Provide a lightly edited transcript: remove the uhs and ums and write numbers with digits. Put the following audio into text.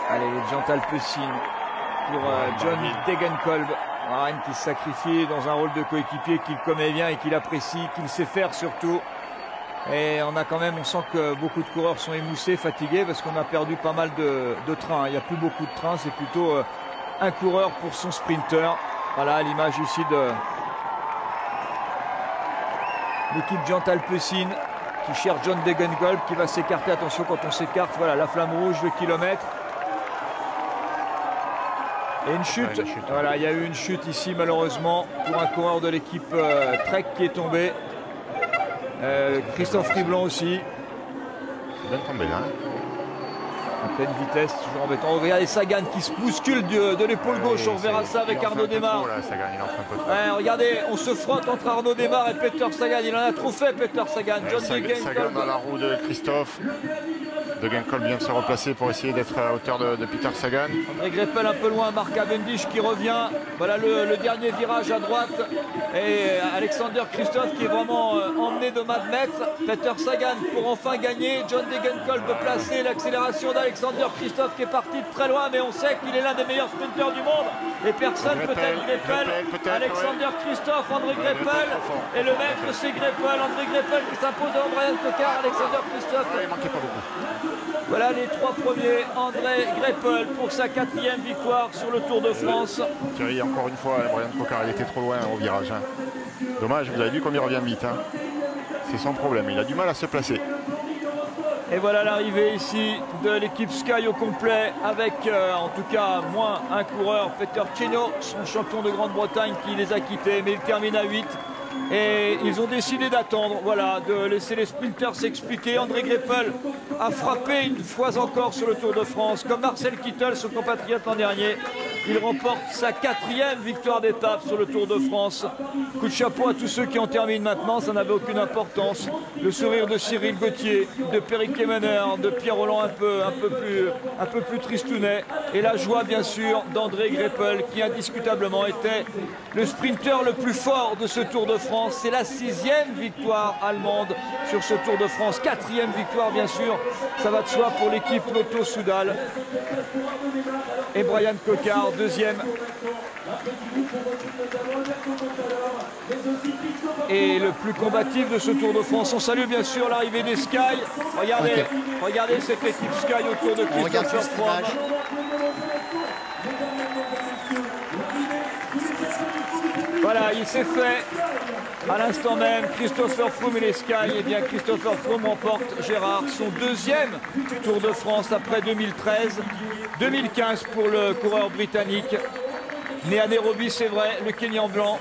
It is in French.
Allez, Jean Alpecin pour John Degenkolb. Warren qui se sacrifie dans un rôle de coéquipier qu'il connaît bien et qu'il apprécie, qu'il sait faire surtout. Et on sent que beaucoup de coureurs sont émoussés, fatigués, parce qu'on a perdu pas mal de trains. Il n'y a plus beaucoup de trains, c'est plutôt un coureur pour son sprinter. Voilà l'image ici de l'équipe Jean Alpecin qui cherche John Degenkolb, qui va s'écarter. Attention quand on s'écarte, voilà la flamme rouge, le kilomètre. Et une chute, voilà, il y a eu une chute ici malheureusement pour un coureur de l'équipe Trek qui est tombé. Christophe Riblon aussi. C'est bien tombé là. À pleine vitesse, toujours embêtant. Regardez Sagan qui se bouscule de l'épaule gauche, on verra ça avec Arnaud Démare. Regardez, on se frotte entre Arnaud Démare et Peter Sagan. Il en a trop fait Peter Sagan. John Degenkolb. Sagan dans la roue de Christophe. Degenkolb vient de se replacer pour essayer d'être à hauteur de Peter Sagan. André Greipel un peu loin, Mark Cavendish qui revient. Voilà le dernier virage à droite. Et Alexander Christophe qui est vraiment emmené de Mad Metz. Peter Sagan pour enfin gagner. John Degenkolb de placer l'accélération d'Alexander Christophe qui est parti de très loin. Mais on sait qu'il est l'un des meilleurs sprinteurs du monde. Et personne peut-être Greipel. Alexander Christophe, André Greipel. Et le maître c'est Greipel. André Greipel qui s'impose devant Brian Cocard. Alexander Christophe. Il manquait pas beaucoup. Voilà les trois premiers. André Greipel pour sa 4e victoire sur le Tour de France. Thierry, encore une fois, Brian Cocard, il était trop loin au virage. Dommage, vous avez vu comme il revient vite. C'est son problème, il a du mal à se placer. Et voilà l'arrivée ici de l'équipe Sky au complet avec en tout cas moins un coureur, Peter Chenot, son champion de Grande-Bretagne qui les a quittés, mais il termine à 8. Et ils ont décidé d'attendre, voilà, de laisser les sprinters s'expliquer. André Greipel a frappé une fois encore sur le Tour de France, comme Marcel Kittel, son compatriote l'an dernier. Il remporte sa 4e victoire d'étape sur le Tour de France. Coup de chapeau à tous ceux qui en terminent maintenant, ça n'avait aucune importance. Le sourire de Cyril Gauthier, de Peric Kemener, de Pierre Rolland un peu plus tristounet. Et la joie bien sûr d'André Greipel qui indiscutablement était le sprinter le plus fort de ce Tour de France. C'est la 6e victoire allemande sur ce Tour de France. 4e victoire bien sûr, ça va de soi pour l'équipe Lotto Soudal. Et Brian Cocard, 2e. Et le plus combatif de ce Tour de France. On salue bien sûr l'arrivée des Sky. Regardez cette équipe Sky autour de Christopher Froome. Voilà, il s'est fait à l'instant même Christopher Froome et les Sky. Et bien Christopher Froome remporte, Gérard, son 2e Tour de France après 2013. 2015 pour le coureur britannique. Né à Nairobi, c'est vrai, le Kenyan blanc.